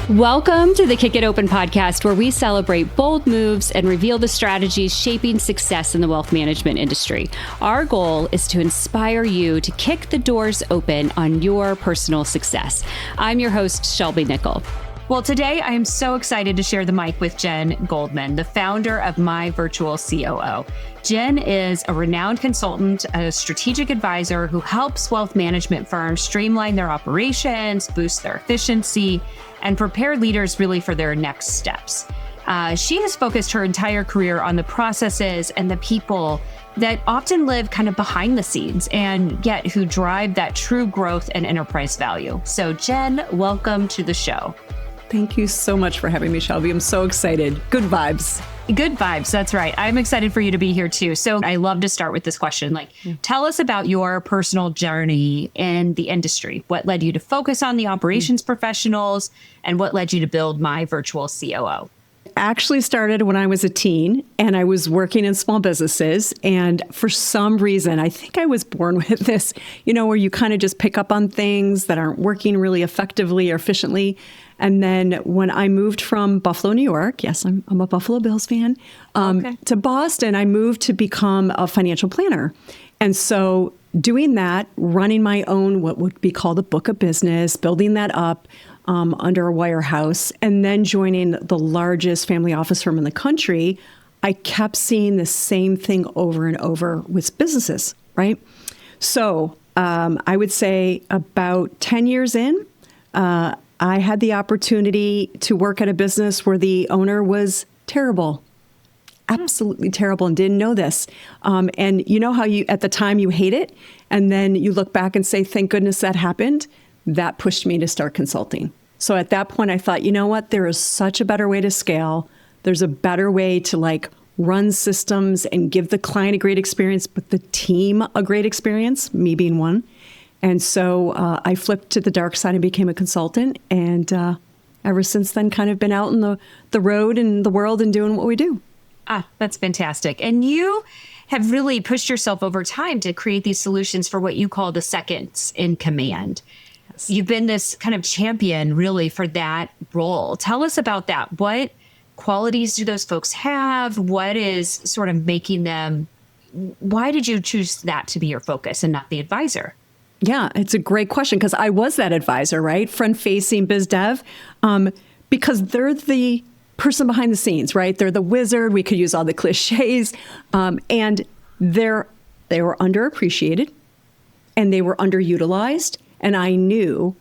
Welcome to the Kick It Open podcast, where we celebrate bold moves and reveal the strategies shaping success in the wealth management industry. Our goal is to inspire you to kick the doors open on your personal success. I'm your host, Shelby Nicholl. Well, today I am so excited to share the mic with Jen Goldman, the founder of My Virtual COO. Jen is a renowned consultant, a strategic advisor who helps wealth management firms streamline their operations, boost their efficiency, and prepare leaders really for their next steps. She has focused her entire career on the processes and the people that often live kind of behind the scenes and yet who drive that true growth and enterprise value. So Jen, welcome to the show. Thank you so much for having me, Shelby. I'm so excited. Good vibes. Good vibes. That's right. I'm excited for you to be here too. So I love to start with this question. Tell us about your personal journey in the industry. What led you to focus on the operations professionals and what led you to build My Virtual COO? Actually started when I was a teen and I was working in small businesses. And for some reason, I think I was born with this, where you kind of just pick up on things that aren't working really effectively or efficiently. And then when I moved from Buffalo, New York, yes, I'm a Buffalo Bills fan, to Boston, I moved to become a financial planner. And so doing that, running my own, what would be called a book of business, building that up under a wirehouse, and then joining the largest family office firm in the country, I kept seeing the same thing over and over with businesses, right? So I would say about 10 years in, I had the opportunity to work at a business where the owner was terrible, absolutely terrible, and didn't know this. And you know how at the time you hate it, and then you look back and say, thank goodness that happened. That pushed me to start consulting. So at that point, I thought, you know what? There is such a better way to scale. There's a better way to run systems and give the client a great experience, but the team a great experience, me being one. And so I flipped to the dark side and became a consultant. And ever since then, kind of been out in the road and the world and doing what we do. That's fantastic. And you have really pushed yourself over time to create these solutions for what you call the seconds in command. Yes. You've been this kind of champion really for that role. Tell us about that. What qualities do those folks have? What is sort of making them, why did you choose that to be your focus and not the advisor? Yeah, it's a great question because I was that advisor, right? Front-facing biz dev, because they're the person behind the scenes, right? They're the wizard. We could use all the cliches, and they were underappreciated and they were underutilized. And I knew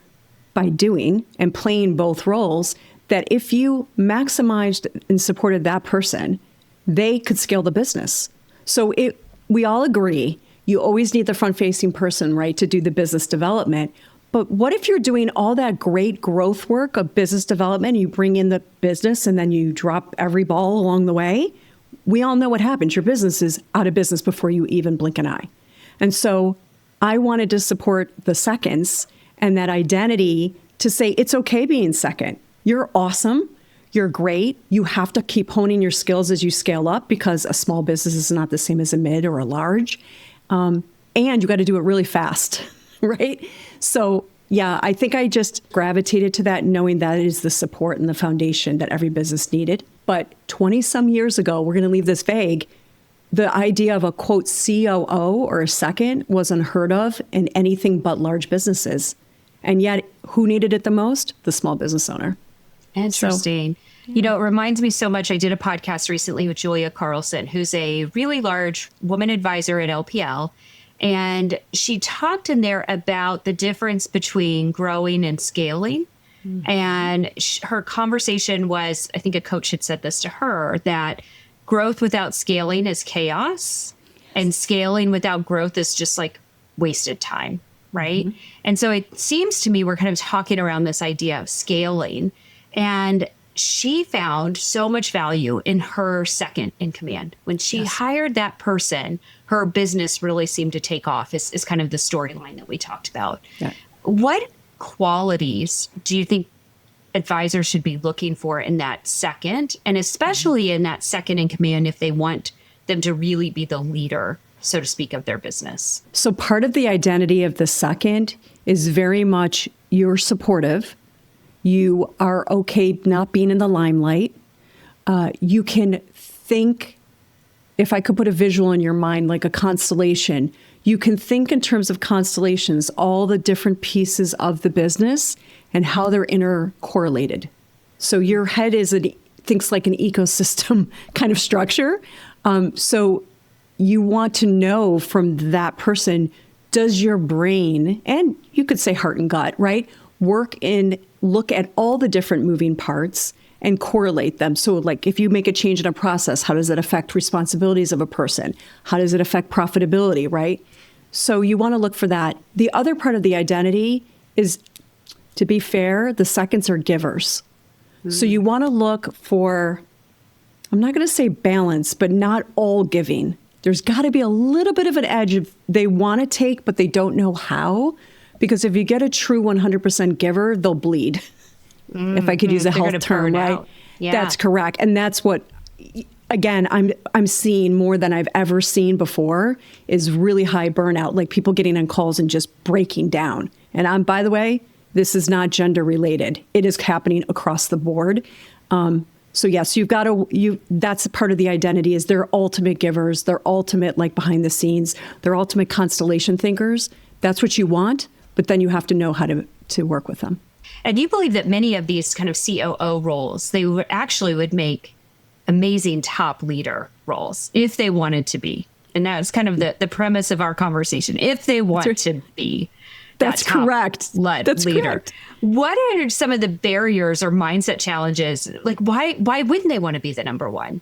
by doing and playing both roles that if you maximized and supported that person, they could scale the business. So we all agree. You always need the front-facing person, right, to do the business development. But what if you're doing all that great growth work of business development, you bring in the business and then you drop every ball along the way? We all know what happens. Your business is out of business before you even blink an eye. And so I wanted to support the seconds and that identity to say, it's okay being second. You're awesome. You're great. You have to keep honing your skills as you scale up because a small business is not the same as a mid or a large. And you got to do it really fast, right? So yeah, I think I just gravitated to that knowing that is the support and the foundation that every business needed. But 20 some years ago, we're going to leave this vague. The idea of a quote COO or a second was unheard of in anything but large businesses. And yet who needed it the most? The small business owner. Interesting. So, it reminds me so much. I did a podcast recently with Julia Carlson, who's a really large woman advisor at LPL. And she talked in there about the difference between growing and scaling. Mm-hmm. And her conversation was, I think a coach had said this to her, that growth without scaling is chaos and scaling without growth is just like wasted time. Right. Mm-hmm. And so it seems to me we're kind of talking around this idea of scaling. And she found so much value in her second in command. When she hired that person, her business really seemed to take off is kind of the storyline that we talked about. Yeah. What qualities do you think advisors should be looking for in that second, and especially in that second in command if they want them to really be the leader, so to speak, of their business? So part of the identity of the second is very much you're supportive. You are okay not being in the limelight. You can think, if I could put a visual in your mind, like a constellation, you can think in terms of constellations, all the different pieces of the business and how they're intercorrelated. So your head thinks like an ecosystem kind of structure. So you want to know from that person, does your brain, and you could say heart and gut, right, look at all the different moving parts and correlate them. So like if you make a change in a process, how does it affect responsibilities of a person? How does it affect profitability, right? So you want to look for that. The other part of the identity is, to be fair, the seconds are givers. So you want to look for, I'm not going to say balance, but not all giving. There's got to be a little bit of an edge if they want to take, but they don't know how. Because if you get a true 100% giver, they'll bleed. If I could use a health term, right? Yeah. That's correct. And that's what, again, I'm seeing more than I've ever seen before is really high burnout, like people getting on calls and just breaking down. And by the way, this is not gender related. It is happening across the board. So yes, that's a part of the identity is they're ultimate givers, they're ultimate like behind the scenes, they're ultimate constellation thinkers. That's what you want, but then you have to know how to work with them. And you believe that many of these kind of COO roles, they would make amazing top leader roles if they wanted to be. And that's kind of the premise of our conversation. If they want to be that's correct. That's leader. Correct. What are some of the barriers or mindset challenges? Like why wouldn't they want to be the number one?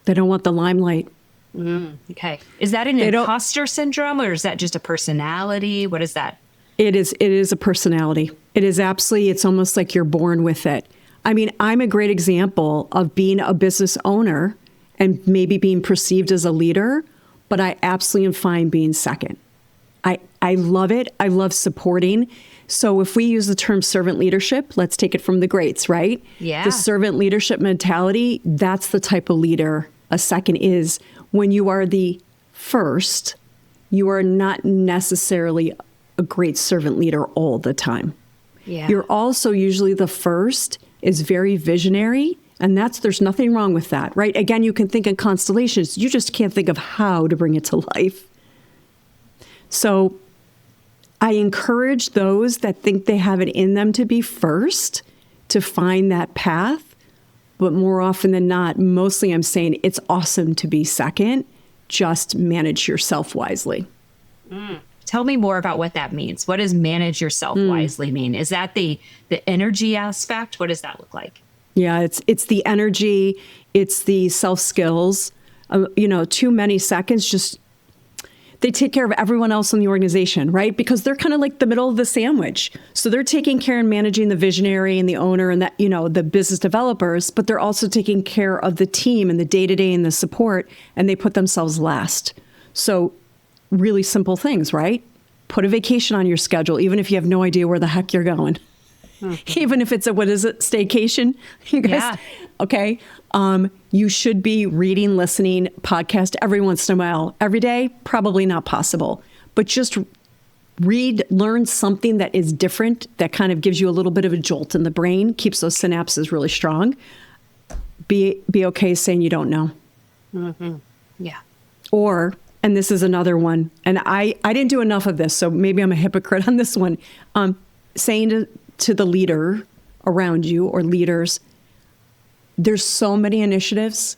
They don't want the limelight. Okay. Is that an imposter syndrome or is that just a personality? What is that? It is a personality. It is absolutely, it's almost like you're born with it. I mean, I'm a great example of being a business owner and maybe being perceived as a leader, but I absolutely am fine being second. I love it. I love supporting. So if we use the term servant leadership, let's take it from the greats, right? Yeah. The servant leadership mentality, that's the type of leader a second is. When you are the first, you are not necessarily a great servant leader all the time. Yeah. You're also usually the first is very visionary, and there's nothing wrong with that, right? Again, you can think in constellations. You just can't think of how to bring it to life. So I encourage those that think they have it in them to be first to find that path. But more often than not, mostly I'm saying it's awesome to be second. Just manage yourself wisely. Tell me more about what that means. What does manage yourself wisely mean? Is that the energy aspect? What does that look like? Yeah, it's the energy. It's the self skills. Too many seconds they take care of everyone else in the organization, right? Because they're kind of like the middle of the sandwich. So they're taking care and managing the visionary and the owner and that, the business developers, but they're also taking care of the team and the day-to-day and the support, and they put themselves last. So really simple things, right? Put a vacation on your schedule, even if you have no idea where the heck you're going. Even if it's staycation, you guys? Yeah. Okay. You should be reading, listening, podcast every once in a while. Every day, probably not possible. But just learn something that is different, that kind of gives you a little bit of a jolt in the brain, keeps those synapses really strong. Be okay saying you don't know. Mm-hmm. Yeah. And this is another one, and I didn't do enough of this, so maybe I'm a hypocrite on this one. Saying to the leader around you or leaders, there's so many initiatives.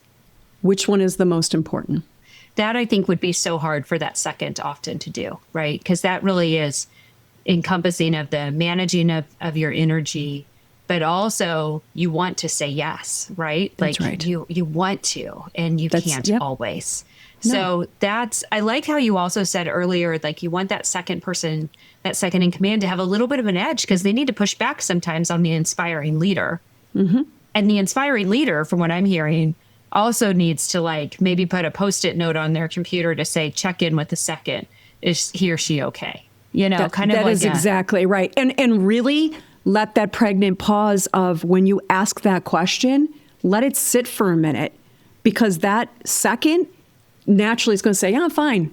Which one is the most important? That I think would be so hard for that second often to do, right? Because that really is encompassing of the managing of your energy, but also you want to say yes, right? That's like right. you want to, and you can't always. No. So I like how you also said earlier, like you want that second person, that second in command to have a little bit of an edge because they need to push back sometimes on the inspiring leader. Mm-hmm. And the inspiring leader, from what I'm hearing, also needs to like maybe put a Post-it note on their computer to say, check in with the second. Is he or she okay? That is exactly right. And really let that pregnant pause of when you ask that question, let it sit for a minute, because that second naturally is going to say, yeah, I'm fine.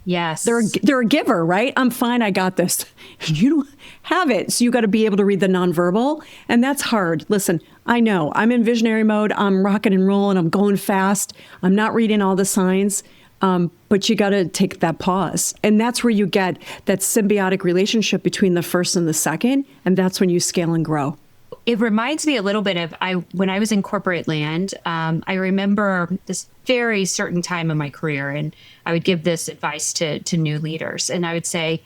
Yes. They're a giver, right? I'm fine. I got this. You don't have it. So you got to be able to read the nonverbal. And that's hard. Listen, I know I'm in visionary mode. I'm rocking and rolling. I'm going fast. I'm not reading all the signs. But you got to take that pause. And that's where you get that symbiotic relationship between the first and the second. And that's when you scale and grow. It reminds me a little bit of when I was in corporate land. I remember this very certain time in my career, and I would give this advice to new leaders. And I would say,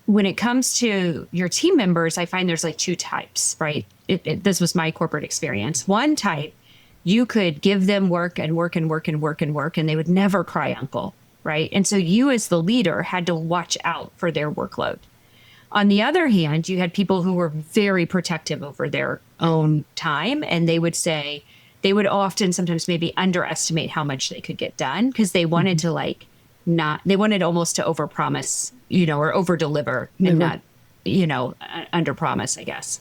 when it comes to your team members, I find there's like two types, right? This was my corporate experience. One type, you could give them work and work and work and work and work, and they would never cry uncle, right? And so you as the leader had to watch out for their workload. On the other hand, you had people who were very protective over their own time, and they would often sometimes maybe underestimate how much they could get done because they wanted to they wanted almost to overpromise, or overdeliver and not, underpromise, I guess.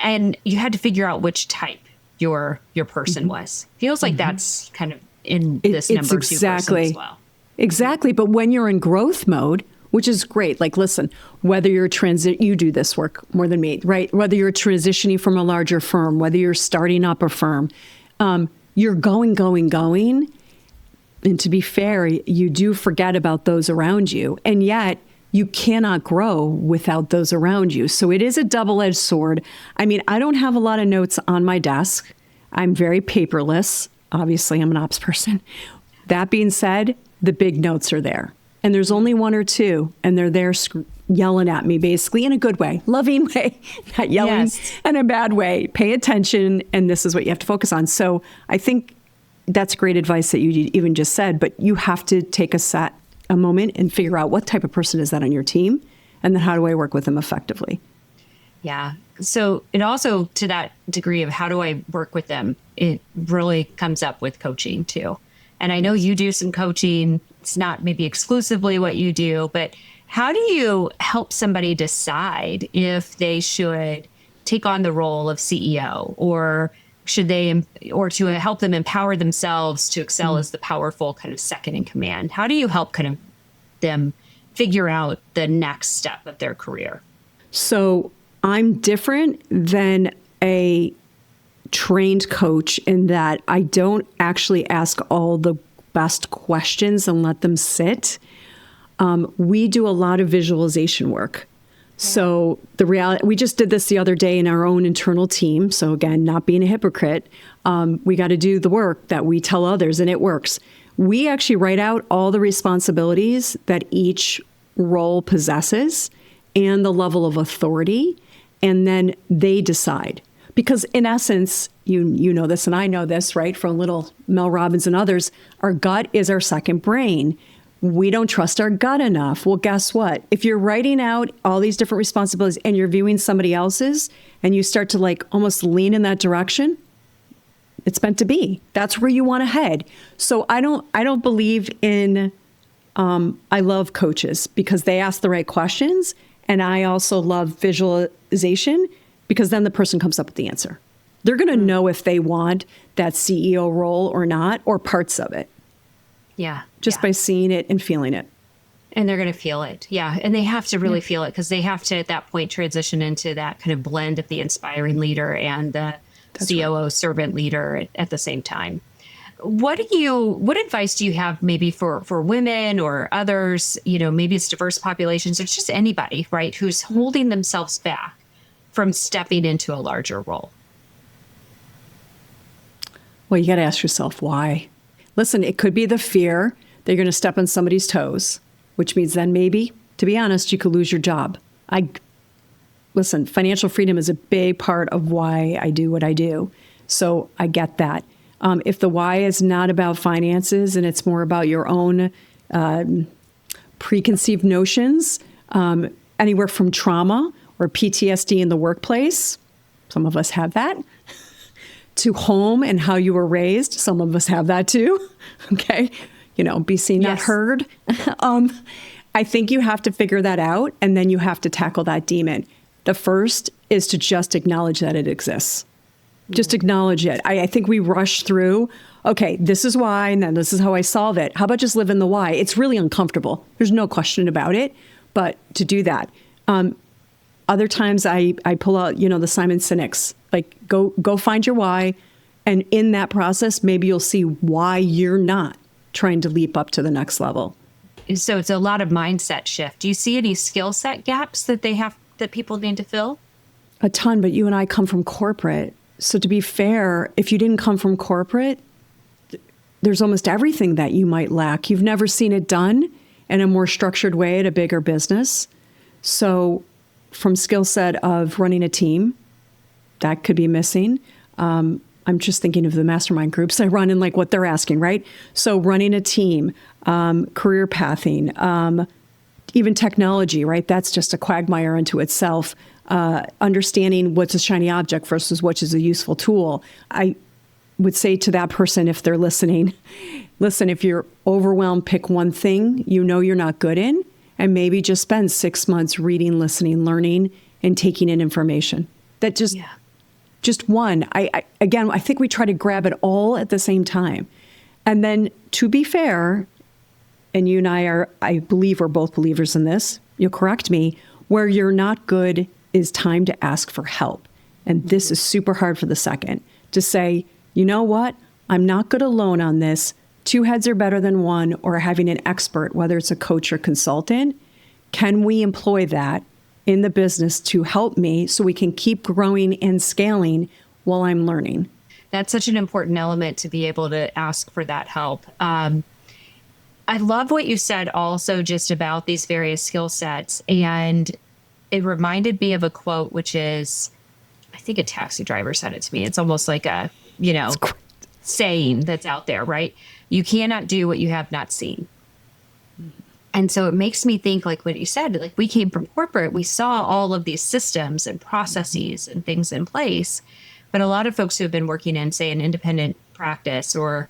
And you had to figure out which type your person was. Feels like that's kind of in this number two person as well. Exactly. But when you're in growth mode, which is great. Like, listen, whether you're you do this work more than me, right? Whether you're transitioning from a larger firm, whether you're starting up a firm, you're going. And to be fair, you do forget about those around you. And yet you cannot grow without those around you. So it is a double-edged sword. I mean, I don't have a lot of notes on my desk. I'm very paperless. Obviously, I'm an ops person. That being said, the big notes are there. And there's only one or two, and they're there yelling at me, basically, in a good way, loving way, not yelling in a bad way. Pay attention, and this is what you have to focus on. So I think that's great advice that you even just said, but you have to take a moment and figure out what type of person is that on your team, and then how do I work with them effectively? Yeah. So it also, to that degree of how do I work with them, it really comes up with coaching too. And I know you do some coaching. It's not maybe exclusively what you do, but how do you help somebody decide if they should take on the role of CEO, or to help them empower themselves to excel as the powerful kind of second in command? How do you help kind of them figure out the next step of their career? So I'm different than a trained coach in that I don't actually ask all the best questions and let them sit. We do a lot of visualization work. So the reality, we just did this the other day in our own internal team. So again, not being a hypocrite, we got to do the work that we tell others, and it works. We actually write out all the responsibilities that each role possesses and the level of authority, and then they decide. Because in essence, you know this and I know this, right, from little Mel Robbins and others, our gut is our second brain. We don't trust our gut enough. Well, guess what? If you're writing out all these different responsibilities and you're viewing somebody else's and you start to almost lean in that direction, it's meant to be. That's where you want to head. So I don't believe in, I love coaches because they ask the right questions. And I also love visualization because then the person comes up with the answer. They're going to know if they want that CEO role or not, or parts of it. Yeah. Just by seeing it and feeling it. And they're going to feel it. Yeah. And they have to really feel it because they have to, at that point, transition into that kind of blend of the inspiring leader and the COO servant leader at the same time. What advice do you have maybe for women or others, maybe it's diverse populations, or just anybody, right, who's holding themselves back from stepping into a larger role? Well, you got to ask yourself why. Listen, it could be the fear that you're going to step on somebody's toes, which means then maybe, to be honest, you could lose your job. Listen, financial freedom is a big part of why I do what I do. So I get that. If the why is not about finances and it's more about your own preconceived notions, anywhere from trauma or PTSD in the workplace, some of us have that, to home and how you were raised, some of us have that too, okay? Be seen, not heard. I think you have to figure that out, and then you have to tackle that demon. The first is to just acknowledge that it exists. Just acknowledge it. I think we rush through okay, this is why, and then this is how I solve it. How about just live in the why? It's really uncomfortable. There's no question about it. But to do that, other times I pull out, the Simon Sinek's, like go find your why. And in that process, maybe you'll see why you're not trying to leap up to the next level. So it's a lot of mindset shift. Do you see any skill set gaps that people need to fill? A ton, but you and I come from corporate. So to be fair, if you didn't come from corporate, there's almost everything that you might lack. You've never seen it done in a more structured way at a bigger business. So from skill set of running a team, that could be missing. I'm just thinking of the mastermind groups I run and like what they're asking, right? So running a team, career pathing, even technology, right? That's just a quagmire unto itself. Understanding what's a shiny object versus what is a useful tool. I would say to that person, if they're listening, listen, if you're overwhelmed, pick one thing you're not good in, and maybe just spend 6 months reading, listening, learning, and taking in information. That just one. I think we try to grab it all at the same time. And then to be fair, and you and I believe we're both believers in this, you'll correct me, where you're not good is time to ask for help. And this is super hard for the second, to say, you know what, I'm not good alone on this. 2 heads are better than one, or having an expert, whether it's a coach or consultant. Can we employ that in the business to help me so we can keep growing and scaling while I'm learning? That's such an important element, to be able to ask for that help. I love what you said also just about these various skill sets. And it reminded me of a quote, which is, I think a taxi driver said it to me. It's almost like a, saying that's out there, right? You cannot do what you have not seen. And so it makes me think, like what you said, like we came from corporate, we saw all of these systems and processes and things in place. But a lot of folks who have been working in, say, an independent practice, or,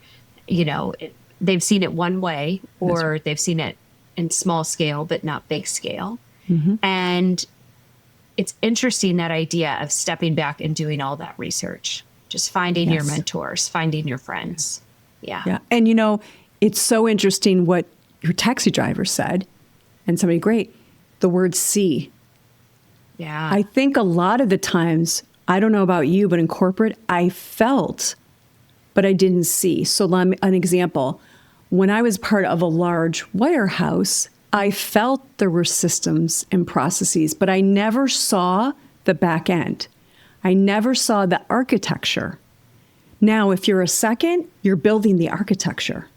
they've seen it one way, or they've seen it in small scale, but not big scale. Mm-hmm. And it's interesting, that idea of stepping back and doing all that research, just finding your mentors, finding your friends. Yeah. And, it's so interesting what your taxi driver said, and somebody great, the word see. Yeah. I think a lot of the times, I don't know about you, but in corporate, I felt, but I didn't see. So an example, when I was part of a large wirehouse, I felt there were systems and processes, but I never saw the back end. I never saw the architecture. Now, if you're a second, you're building the architecture.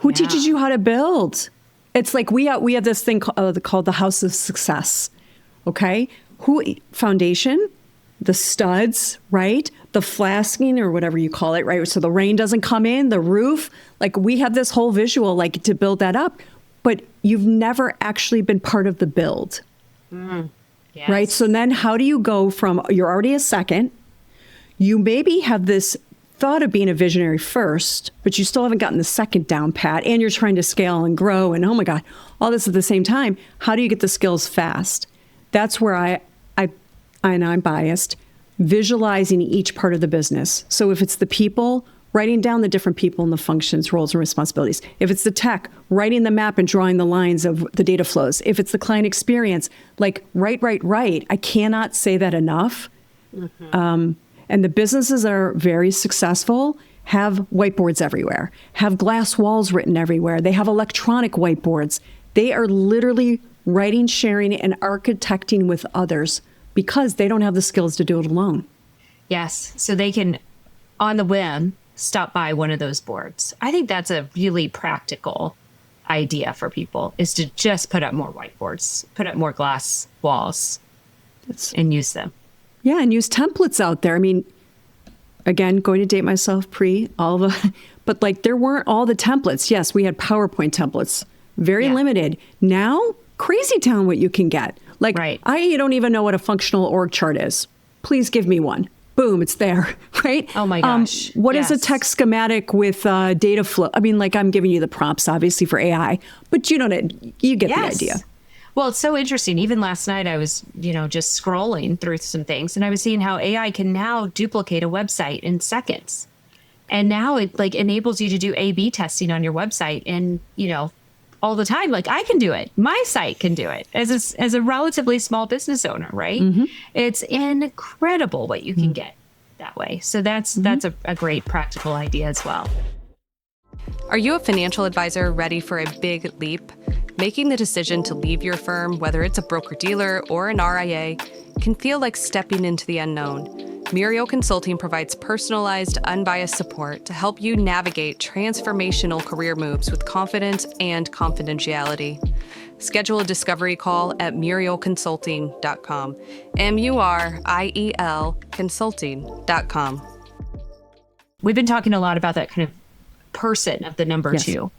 Who teaches you how to build? It's like we have this thing called the House of Success. Okay? Foundation, the studs, right? The flasking, or whatever you call it, right? So the rain doesn't come in, the roof. Like, we have this whole visual, like, to build that up. But you've never actually been part of the build. Yes. Right? So then how do you go from, you're already a second, you maybe have this thought of being a visionary first, but you still haven't gotten the second down pat, and you're trying to scale and grow, and oh my God, all this at the same time. How do you get the skills fast? That's where I'm biased, visualizing each part of the business. So if it's the people, writing down the different people and the functions, roles, and responsibilities. If it's the tech, writing the map and drawing the lines of the data flows. If it's the client experience, like write. I cannot say that enough. Mm-hmm. And the businesses that are very successful have whiteboards everywhere, have glass walls written everywhere. They have electronic whiteboards. They are literally writing, sharing, and architecting with others because they don't have the skills to do it alone. Yes. So they can, on the whim, stop by one of those boards. I think that's a really practical idea for people, is to just put up more whiteboards, put up more glass walls, and use them. Yeah, and use templates out there. I mean, again, going to date myself but like there weren't all the templates. Yes, we had PowerPoint templates, very limited. Now, crazy town what you can get. Like, I don't even know what a functional org chart is. Please give me one. Boom, it's there, right? Oh my gosh. What is a tech schematic with data flow? I mean, like, I'm giving you the prompts, obviously, for AI, but you get the idea. Well, it's so interesting. Even last night, I was, just scrolling through some things, and I was seeing how AI can now duplicate a website in seconds. And now it like enables you to do A/B testing on your website and, all the time. Like I can do it. My site can do it as a relatively small business owner, right? It's incredible what you can get that way. So that's a great practical idea as well. Are you a financial advisor ready for a big leap? Making the decision to leave your firm, whether it's a broker-dealer or an RIA, can feel like stepping into the unknown. Muriel Consulting provides personalized, unbiased support to help you navigate transformational career moves with confidence and confidentiality. Schedule a discovery call at murielconsulting.com. MURIEL consulting.com. We've been talking a lot about that kind of person of the number two.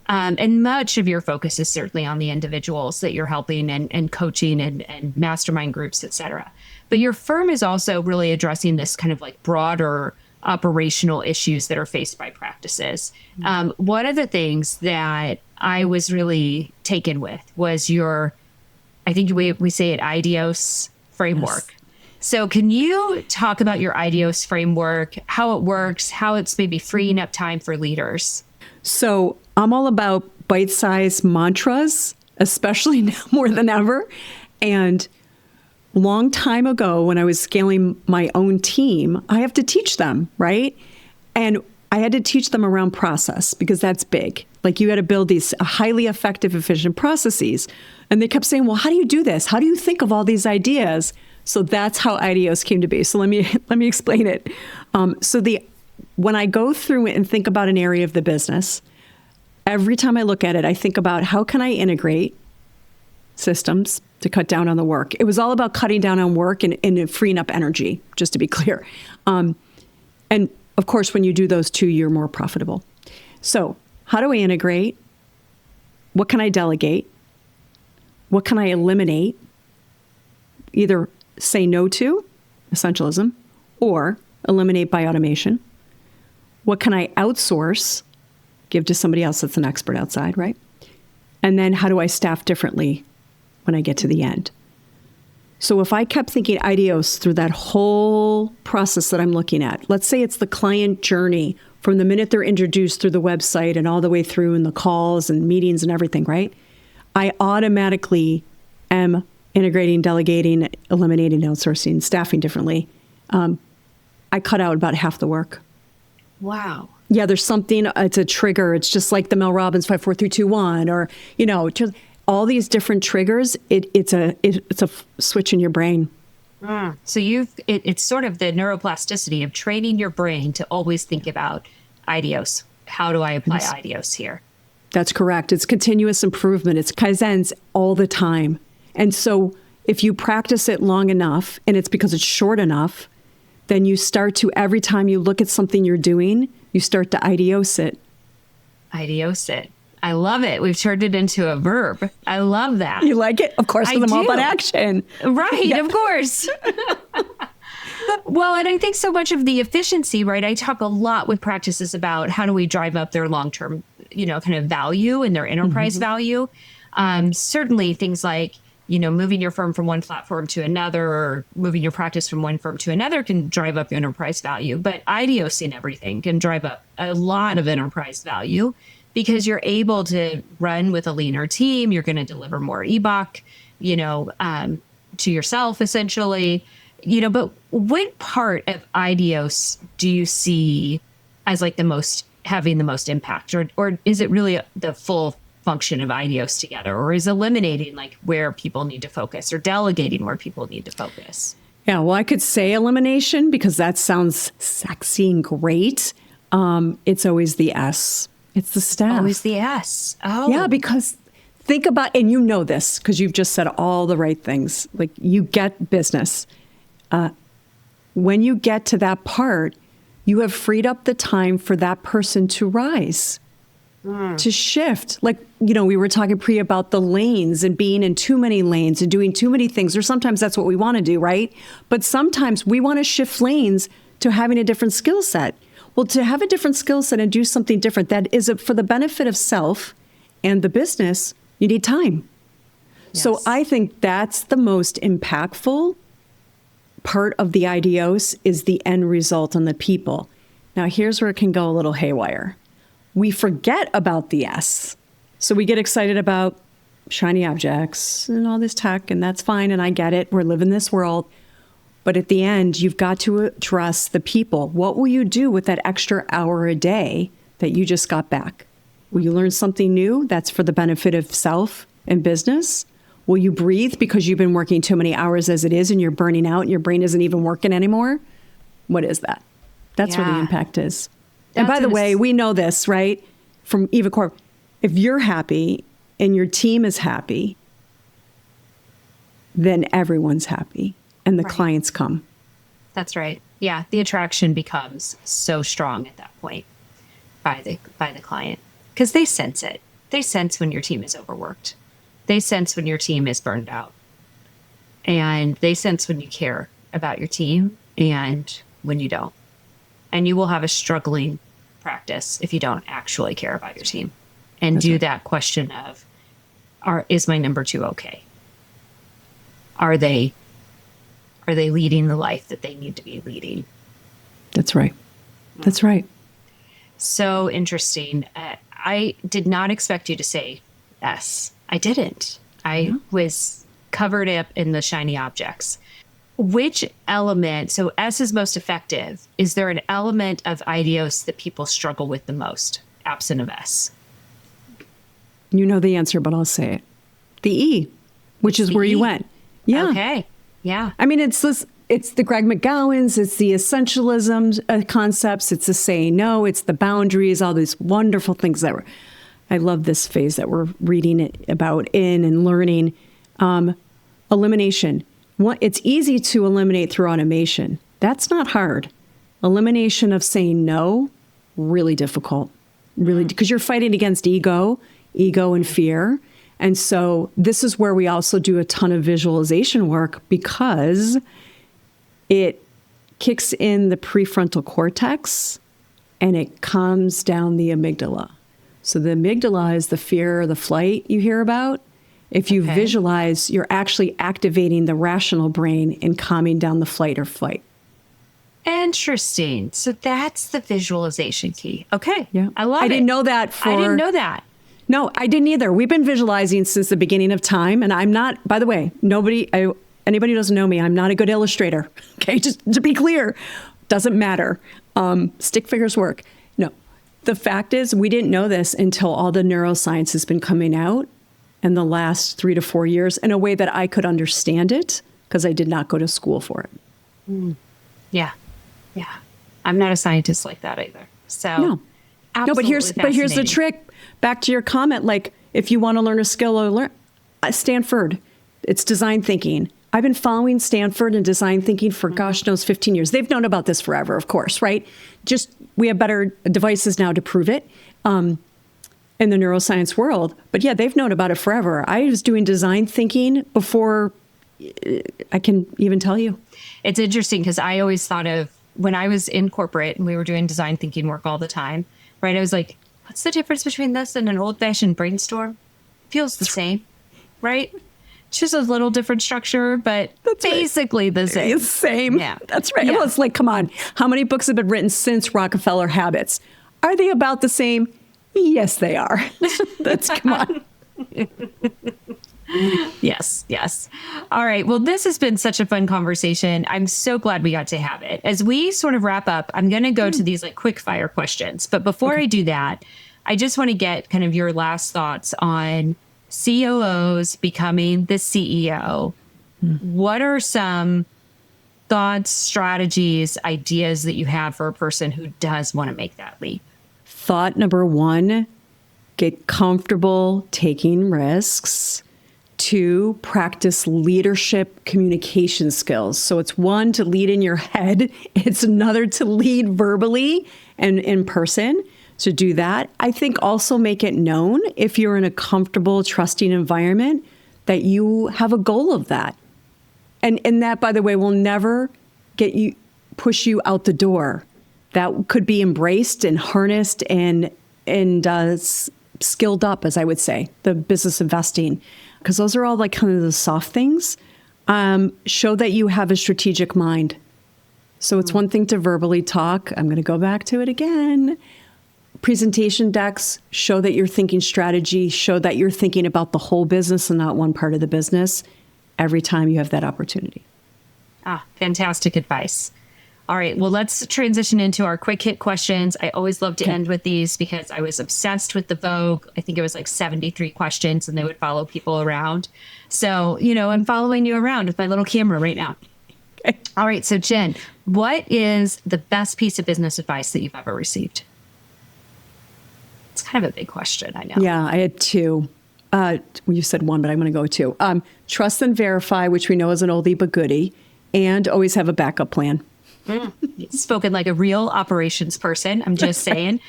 And much of your focus is certainly on the individuals that you're helping and coaching and mastermind groups, et cetera. But your firm is also really addressing this kind of like broader operational issues that are faced by practices. One of the things that I was really taken with was I think we say it, IDEOS framework. Yes. So can you talk about your IDEOS framework, how it works, how it's maybe freeing up time for leaders? So I'm all about bite-sized mantras, especially now more than ever. And long time ago, when I was scaling my own team, I have to teach them, right? And I had to teach them around process because that's big. Like you got to build these highly effective, efficient processes. And they kept saying, well, how do you do this? How do you think of all these ideas? So that's how IDEOS came to be. So let me explain it. When I go through and think about an area of the business, every time I look at it, I think about how can I integrate systems to cut down on the work. It was all about cutting down on work and freeing up energy, just to be clear. And of course, when you do those two, you're more profitable. So how do I integrate? What can I delegate? What can I eliminate? Either say no to, essentialism, or eliminate by automation. What can I outsource? Give to somebody else that's an expert outside, right? And then how do I staff differently when I get to the end? So if I kept thinking IDEOS through that whole process that I'm looking at, let's say it's the client journey from the minute they're introduced through the website and all the way through in the calls and meetings and everything, right? I automatically am integrating, delegating, eliminating, outsourcing, staffing differently. I cut out about half the work. Wow. Yeah, there's something, it's a trigger. It's just like the Mel Robbins 5, 4, 3, 2, 1, or, just all these different triggers. It's a switch in your brain. So it's sort of the neuroplasticity of training your brain to always think about IDEOS. How do I apply IDEOS here? That's correct. It's continuous improvement. It's Kaizens all the time. And so if you practice it long enough, and it's because it's short enough, then you start to, every time you look at something you're doing, you start to IDEOS it. IDEOS it. I love it. We've turned it into a verb. I love that. You like it? Of course, with them up on action. Right, yeah. Of course. Well, and I think so much of the efficiency, right? I talk a lot with practices about how do we drive up their long-term, kind of value and their enterprise value. Certainly things like, moving your firm from one platform to another or moving your practice from one firm to another can drive up your enterprise value. But IDEOSing everything can drive up a lot of enterprise value because you're able to run with a leaner team. You're going to deliver more EBOC, to yourself, essentially. But what part of IDEOS do you see as like having the most impact? Or is it really the full function of IDEOS together, or is eliminating like where people need to focus or delegating where people need to focus? Yeah, well, I could say elimination because that sounds sexy and great. It's always the S. It's the staff. Always the S. Oh. Yeah, because think about, and you know this because you've just said all the right things. Like you get business. When you get to that part, you have freed up the time for that person to rise. To shift. Like, we were talking about the lanes and being in too many lanes and doing too many things, or sometimes that's what we want to do, right? But sometimes we want to shift lanes to having a different skill set. Well, to have a different skill set and do something different, that is for the benefit of self and the business, you need time. Yes. So I think that's the most impactful part of the IDEOS is the end result on the people. Now, here's where it can go a little haywire. We forget about the S. So we get excited about shiny objects and all this tech, and that's fine, and I get it. We're living this world. But at the end, you've got to address the people. What will you do with that extra hour a day that you just got back? Will you learn something new that's for the benefit of self and business? Will you breathe because you've been working too many hours as it is and you're burning out and your brain isn't even working anymore? What is that? That's where the impact is. And by the way, we know this, right? From Eva Corp. If you're happy and your team is happy, then everyone's happy and the clients come. That's right. Yeah. The attraction becomes so strong at that point by the client because they sense it. They sense when your team is overworked. They sense when your team is burned out. And they sense when you care about your team and when you don't. And you will have a struggling practice if you don't actually care about your team and do that question of, is my number two okay? Are they leading the life that they need to be leading? That's right. That's right. So interesting. I did not expect you to say S. I didn't. I was covered up in the shiny objects. Which element, so S is most effective, is there an element of IDEOS that people struggle with the most, absent of S? You know the answer, but I'll say it. The E, which is where you went. Yeah. Okay. Yeah. I mean, it's the Greg McGowan's, it's the essentialism concepts, it's the saying no, it's the boundaries, all these wonderful things I love this phase that we're reading about and learning. Elimination. It's easy to eliminate through automation. That's not hard. Elimination of saying no, really difficult. Really, because you're fighting against ego and fear. And so this is where we also do a ton of visualization work because it kicks in the prefrontal cortex and it calms down the amygdala. So the amygdala is the fear or the flight you hear about. If you visualize, you're actually activating the rational brain and calming down the flight or flight. Interesting. So that's the visualization key. Okay. Yeah. I love it. I didn't know that. I didn't know that. No, I didn't either. We've been visualizing since the beginning of time. And I'm not, by the way, anybody who doesn't know me, I'm not a good illustrator. Okay. Just to be clear, doesn't matter. Stick figures work. No, the fact is we didn't know this until all the neuroscience has been coming out in the last 3 to 4 years in a way that I could understand it because I did not go to school for it. Yeah. Yeah. I'm not a scientist like that either. So no, but here's the trick. Back to your comment, like if you want to learn a skill or Stanford, it's design thinking. I've been following Stanford and design thinking for gosh knows 15 years. They've known about this forever, of course, right? Just we have better devices now to prove it. In the neuroscience world. But yeah, they've known about it forever. I was doing design thinking before I can even tell you. It's interesting because I always thought of when I was in corporate and we were doing design thinking work all the time, right? I was like, what's the difference between this and an old-fashioned brainstorm? Feels the same, right? It's just a little different structure, but that's basically the same. It's the same. Yeah. That's right. Yeah. Well, it's like, come on. How many books have been written since Rockefeller Habits? Are they about the same? Yes, they are. Come on. Yes. All right. Well, this has been such a fun conversation. I'm so glad we got to have it. As we sort of wrap up, I'm going to go to these like quick fire questions. But before I do that, I just want to get kind of your last thoughts on COOs becoming the CEO. What are some thoughts, strategies, ideas that you have for a person who does want to make that leap? Thought number 1, get comfortable taking risks. 2, practice leadership communication skills. So it's 1 to lead in your head. It's another to lead verbally and in person. So do that. I think also make it known if you're in a comfortable, trusting environment that you have a goal of that. And that, by the way, will never push you out the door. That could be embraced and harnessed and skilled up, as I would say, the business investing, because those are all like kind of the soft things. Show that you have a strategic mind So it's one thing to verbally talk. I'm going to go back to it again. Presentation decks show that you're thinking strategy, show that you're thinking about the whole business and not one part of the business every time you have that opportunity. Fantastic advice. All right, well, let's transition into our quick hit questions. I always love to end with these because I was obsessed with the Vogue. I think it was like 73 questions and they would follow people around. So, I'm following you around with my little camera right now. Okay. All right, so Jen, what is the best piece of business advice that you've ever received? It's kind of a big question, I know. Yeah, I had two. You said one, but I'm going to go two. Trust and verify, which we know is an oldie but goodie, and always have a backup plan. Spoken like a real operations person. I'm just saying.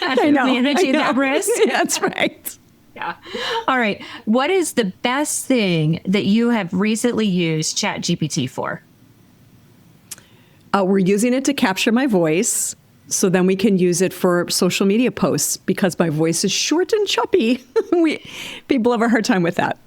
I know. Managing that risk. That's right. Yeah. All right. What is the best thing that you have recently used ChatGPT for? We're using it to capture my voice. So then we can use it for social media posts because my voice is short and choppy. People have a hard time with that.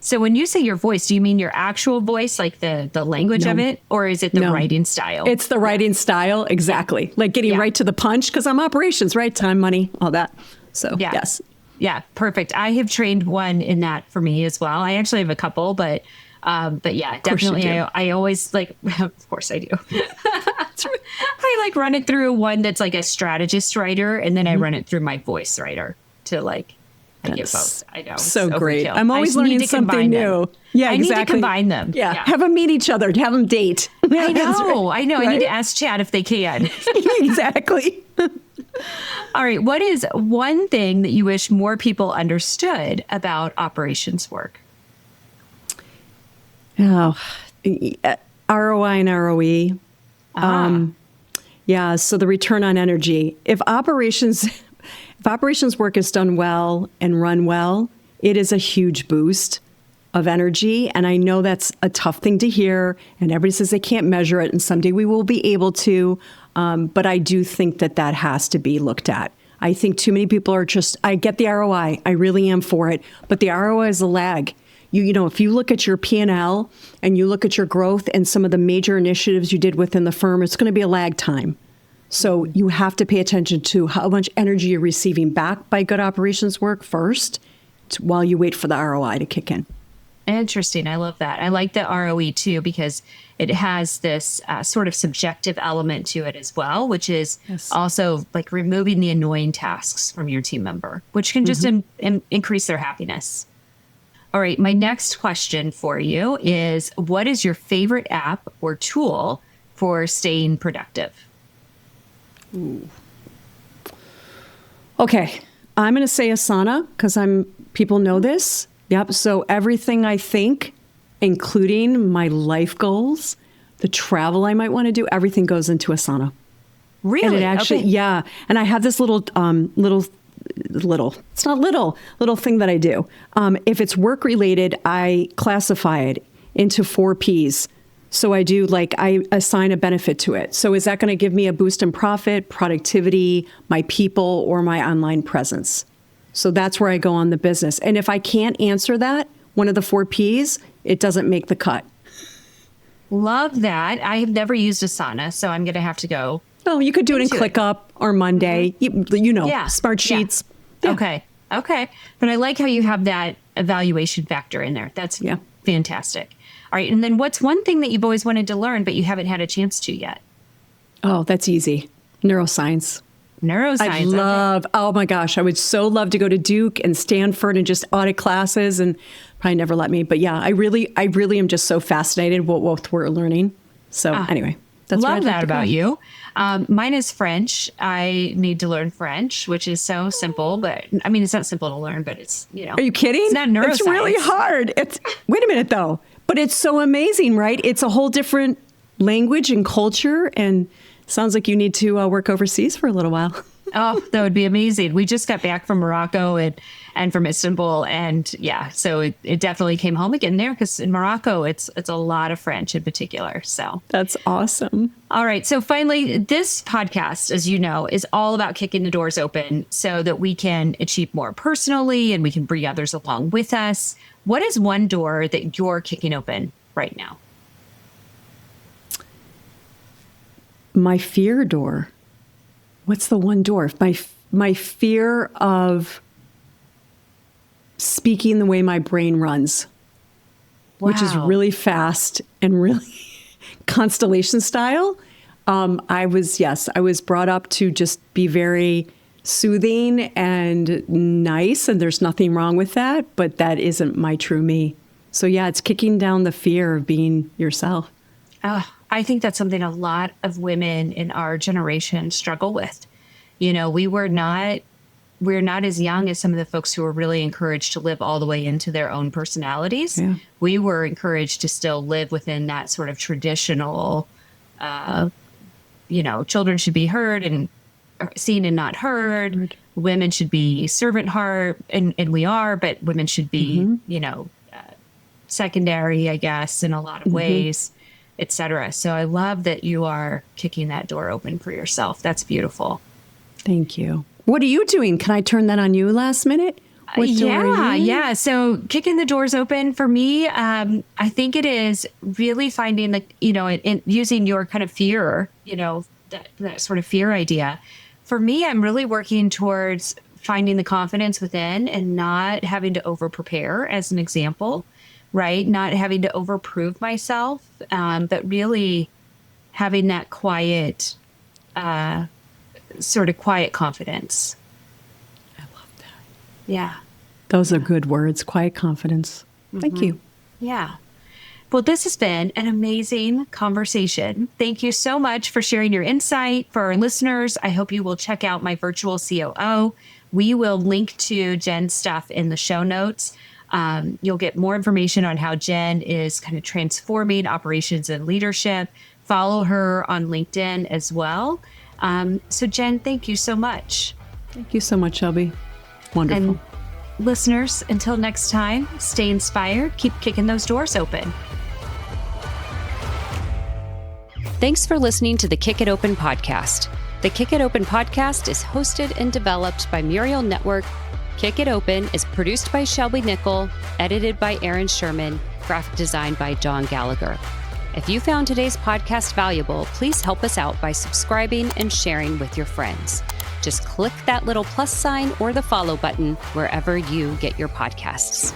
So when you say your voice, do you mean your actual voice, like the language of it? Or is it the writing style? It's the writing style. Exactly. Like getting right to the punch because I'm operations, right? Time, money, all that. So yes. Yeah, perfect. I have trained one in that for me as well. I actually have a couple, but yeah, definitely. I always of course I do. I run it through one that's like a strategist writer, and then I run it through my voice writer to I get both. I know. So great. Overkill. I'm always learning something new. Them. Yeah, I exactly. need to combine them. Yeah. Have them meet each other. Have them date. I know. I know. Right? I need to ask Chad if they can. Exactly. All right. What is one thing that you wish more people understood about operations work? Oh, ROI and ROE. Yeah. So the return on energy. If operations work is done well and run well, it is a huge boost of energy. And I know that's a tough thing to hear. And everybody says they can't measure it. And someday we will be able to. But I do think that has to be looked at. I think too many people are I get the ROI. I really am for it. But the ROI is a lag. If you look at your P&L and you look at your growth and some of the major initiatives you did within the firm, it's going to be a lag time. So you have to pay attention to how much energy you're receiving back by good operations work first while you wait for the ROI to kick in. Interesting. I love that. I like the ROE too, because it has this sort of subjective element to it as well, which is also like removing the annoying tasks from your team member, which can just increase their happiness. All right. My next question for you is, what is your favorite app or tool for staying productive? Ooh. Okay. I'm going to say Asana because people know this. Yep. So everything I think, including my life goals, the travel I might want to do, everything goes into Asana. Really? And it actually, yeah. And I have this little it's not little thing that I do. If it's work related, I classify it into 4 Ps. So I assign a benefit to it. So is that going to give me a boost in profit, productivity, my people, or my online presence? So that's where I go on the business. And if I can't answer that, one of the 4 Ps, it doesn't make the cut. Love that. I have never used Asana, so I'm going to have to go. Oh, you could do it in ClickUp or Monday. Smart Sheets. Yeah. Okay. But I like how you have that evaluation factor in there. That's fantastic. All right. And then what's one thing that you've always wanted to learn, but you haven't had a chance to yet? Oh, that's easy. Neuroscience. Oh my gosh, I would so love to go to Duke and Stanford and just audit classes, and probably never let me. But yeah, I really am just so fascinated with what we're learning. So anyway, that's love that about you. Mine is French. I need to learn French, which is so simple, but I mean, it's not simple to learn, but it's, Are you kidding? It's not neuroscience. It's really hard. Wait a minute though, but it's so amazing, right? It's a whole different language and culture, and sounds like you need to work overseas for a little while. Oh, that would be amazing. We just got back from Morocco and from Istanbul. And so it definitely came home again there, because in Morocco, it's a lot of French in particular. So that's awesome. All right. So finally, this podcast, as you know, is all about kicking the doors open so that we can achieve more personally and we can bring others along with us. What is one door that you're kicking open right now? my fear door. What's the one door? My fear of speaking the way my brain runs, which is really fast and really constellation style. I was brought up to just be very soothing and nice, and there's nothing wrong with that, but that isn't my true me. So yeah, it's kicking down the fear of being yourself. I think that's something a lot of women in our generation struggle with. You know, we're not as young as some of the folks who were really encouraged to live all the way into their own personalities. Yeah. We were encouraged to still live within that sort of traditional, children should be heard and seen and not heard. Women should be servant heart, and we are, but women should be, secondary, I guess, in a lot of ways, et cetera. So I love that you are kicking that door open for yourself. That's beautiful. Thank you. What are you doing? Can I turn that on you last minute? Yeah. So kicking the doors open for me, I think it is really finding in using your kind of fear, that sort of fear idea. For me, I'm really working towards finding the confidence within and not having to over prepare, as an example, right? Not having to overprove myself, but really having that quiet, sort of quiet confidence. I love that. Yeah. Those are good words, quiet confidence. Thank you. Yeah. Well, this has been an amazing conversation. Thank you so much for sharing your insight. For our listeners, I hope you will check out My Virtual COO. We will link to Jen's stuff in the show notes. You'll get more information on how Jen is kind of transforming operations and leadership. Follow her on LinkedIn as well. So Jen, thank you so much. Thank you so much, Shelby. Wonderful. And listeners, until next time, stay inspired, keep kicking those doors open. Thanks for listening to the Kick It Open podcast. The Kick It Open podcast is hosted and developed by Muriel Network. Kick It Open is produced by Shelby Nicholl, edited by Aaron Sherman, graphic design by John Gallagher. If you found today's podcast valuable, please help us out by subscribing and sharing with your friends. Just click that little plus sign or the follow button wherever you get your podcasts.